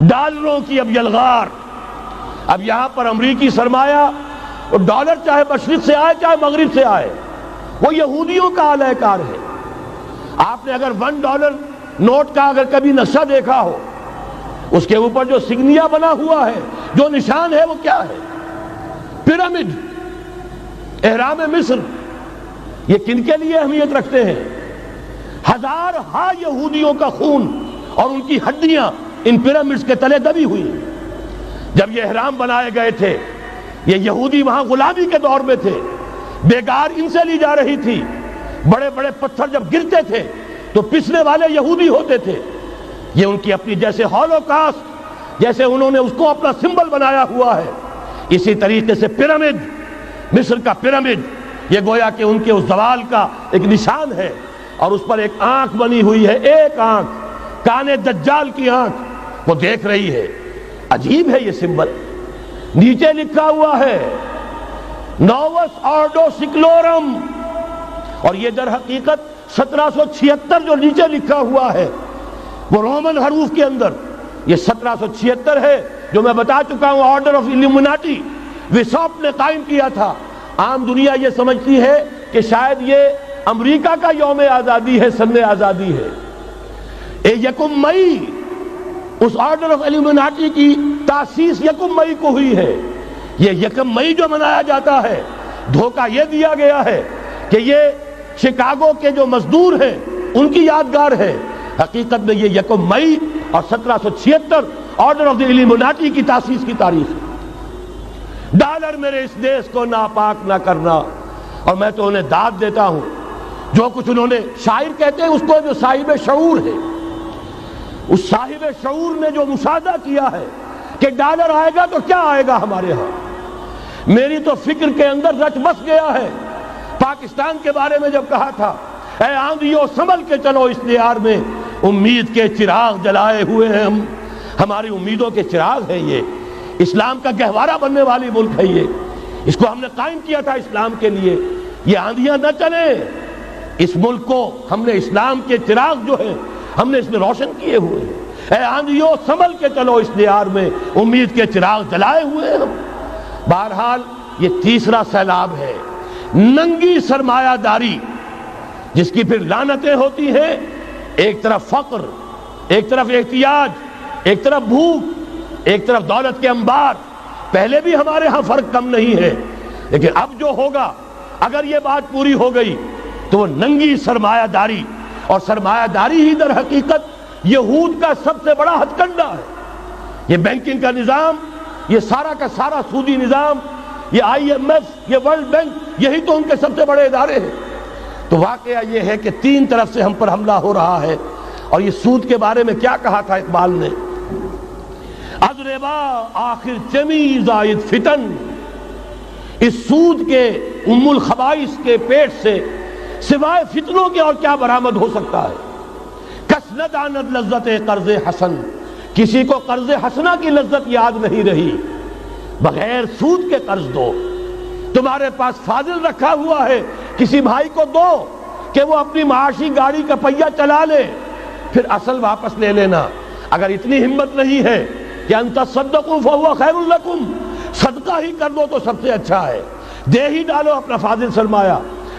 ڈالروں کی اب یلغار. اب یہاں پر امریکی سرمایہ اور ڈالر چاہے مشرق سے آئے چاہے مغرب سے آئے وہ یہودیوں کا اعلی کار ہے. آپ نے اگر $1 نوٹ کا اگر کبھی نقشہ دیکھا ہو اس کے اوپر جو سگنیا بنا ہوا ہے جو نشان ہے وہ کیا ہے؟ پیرامڈ، احرام مصر. یہ کن کے لیے اہمیت رکھتے ہیں؟ ہزارہا یہودیوں کا خون اور ان کی ہڈیاں ان پیرامڈز کے تلے دبی ہوئی. جب یہ احرام بنائے گئے تھے یہ یہودی وہاں غلامی کے دور میں تھے، بیگار ان سے لی جا رہی تھی. بڑے بڑے پتھر جب گرتے تھے تو پسنے والے یہودی ہوتے تھے. یہ ان کی اپنی جیسے ہولوکاسٹ، جیسے انہوں نے اس کو اپنا سمبل بنایا ہوا ہے، اسی طریقے سے پیرامڈ، مصر کا پیرامڈ یہ گویا کہ ان کے اس زوال کا ایک نشان ہے. اور اس پر ایک آنکھ بنی ہوئی ہے، ایک آنکھ، کان دجال کی آنکھ، وہ دیکھ رہی ہے. عجیب ہے یہ سمبل. نیچے لکھا ہوا ہے نووس آرڈو سکلورم، اور یہ در حقیقت 1776 جو نیچے لکھا ہوا ہے وہ رومن حروف کے اندر یہ 1776 ہے جو میں بتا چکا ہوں آرڈر آف الومناٹی وساپ نے قائم کیا تھا. عام دنیا یہ سمجھتی ہے کہ شاید یہ امریکہ کا یوم آزادی ہے، سن آزادی ہے. 1 مئی اس آرڈر آف الومناٹی کی تاسیس 1 مئی کو ہوئی ہے. یہ 1 مئی جو منایا جاتا ہے دھوکہ یہ دیا گیا ہے کہ یہ شکاگو کے جو مزدور ہیں ان کی یادگار ہے. حقیقت میں یہ 1 مئی اور 1776 آرڈر آف دی الومناٹی کی تاسیس کی تاریخ ہے. ڈالر میرے اس دیش کو ناپاک نہ کرنا. اور میں تو انہیں داد دیتا ہوں جو کچھ انہوں نے، شاعر کہتے ہیں اس کو جو صاحب شعور ہے، اس صاحب شعور نے جو مشاہدہ کیا ہے کہ ڈالر آئے گا تو کیا آئے گا ہمارے ہاں. میری تو فکر کے اندر رچ بس گیا ہے. پاکستان کے بارے میں جب کہا تھا اے آندھیو سنبھل کے چلو اس دیار میں، امید کے چراغ جلائے ہوئے ہیں ہم. ہماری امیدوں کے چراغ ہے یہ. اسلام کا گہوارہ بننے والی ملک ہے یہ. اس کو ہم نے قائم کیا تھا اسلام کے لیے. یہ آندھیاں نہ چلیں. اس ملک کو ہم نے اسلام کے چراغ جو ہے ہم نے اس میں روشن کیے ہوئے ہیں. اے آندھیو سنبھل کے چلو اس دیار میں، امید کے چراغ جلائے ہوئے ہیں ہم. بہرحال یہ تیسرا سیلاب ہے، ننگی سرمایہ داری، جس کی پھر لعنتیں ہوتی ہیں. ایک طرف فقر، ایک طرف احتیاج، ایک طرف بھوک، ایک طرف دولت کے انبار. پہلے بھی ہمارے ہاں فرق کم نہیں ہے، لیکن اب جو ہوگا اگر یہ بات پوری ہو گئی تو وہ ننگی سرمایہ داری. اور سرمایہ داری ہی در حقیقت یہود کا سب سے بڑا ہتھ کنڈا ہے. یہ بینکنگ کا نظام، یہ سارا کا سارا سودی نظام، یہ IMF، یہ ورلڈ بینک، یہی تو ان کے سب سے بڑے ادارے ہیں. تو واقعہ یہ ہے کہ 3 طرف سے ہم پر حملہ ہو رہا ہے. اور یہ سود کے بارے میں کیا کہا تھا اقبال نے؟ از ربا آخر چمی زائد فتن. اس سود کے ام الخبائث کے پیٹ سے سوائے فتنوں کے اور کیا برآمد ہو سکتا ہے؟ کس نہ داند لذت قرض حسن. کسی کو قرض حسنہ کی لذت یاد نہیں رہی. بغیر سود کے قرض دو. تمہارے پاس فاضل رکھا ہوا ہے، کسی بھائی کو دو کہ وہ اپنی معاشی گاڑی کا پہیہ چلا لے، پھر اصل واپس لے لینا. اگر اتنی ہمت نہیں ہے کہ ان تصدقوا فهو خیر لکم، صدقہ ہی کر دو تو سب سے اچھا ہے. دے ہی ڈالو اپنا فاضل سرمایہ.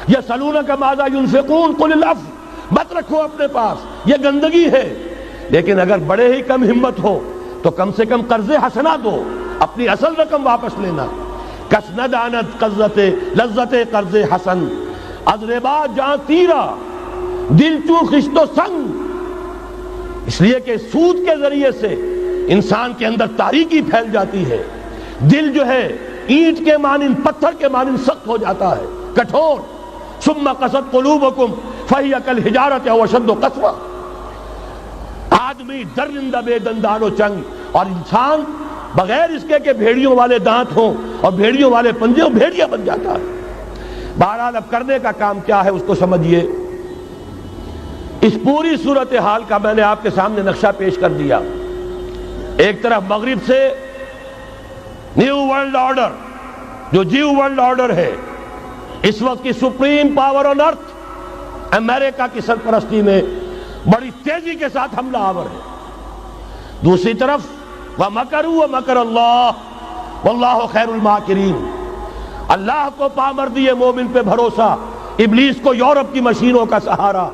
یسألونک ماذا ينفقون قل العفو. مت رکھو اپنے پاس، یہ گندگی ہے. لیکن اگر بڑے ہی کم ہمت ہو تو کم سے کم قرض حسنہ دو، اپنی اصل رقم واپس لینا. کس نہ دانت لذت قرض حسن. از ربا جاں تیرا دل چوں خشت و سنگ. اس لیے کہ سود کے ذریعے سے انسان کے اندر تاریکی پھیل جاتی ہے. دل جو ہے اینٹ کے مانند، پتھر کے مانند سخت ہو جاتا ہے، کٹھور. ثم قست قلوبکم فہی کالحجارۃ او اشد قسوہ. آدمی درندہ بے دندان و چنگ، اور انسان بغیر اس کے کہ بھیڑیوں والے دانت ہوں اور بھیڑیوں والے پنجے ہوں بھیڑیا بن جاتا ہے. بہرحال اب کرنے کا کام کیا ہے اس کو سمجھیے. اس پوری صورتحال کا میں نے آپ کے سامنے نقشہ پیش کر دیا. ایک طرف مغرب سے نیو ورلڈ آرڈر، جو جیو ورلڈ آرڈر ہے، اس وقت کی سپریم پاور آن ارتھ، امریکہ کی سرپرستی میں بڑی تیزی کے ساتھ حملہ آور ہے. دوسری طرف وَمَكَرُوا وَمَكَرَ اللَّهُ وَاللَّهُ خَيْرُ الْمَاكِرِينَ۔ اللہ کو پامردی مومن پہ بھروسہ، ابلیس کو یورپ کی مشینوں کا سہارا۔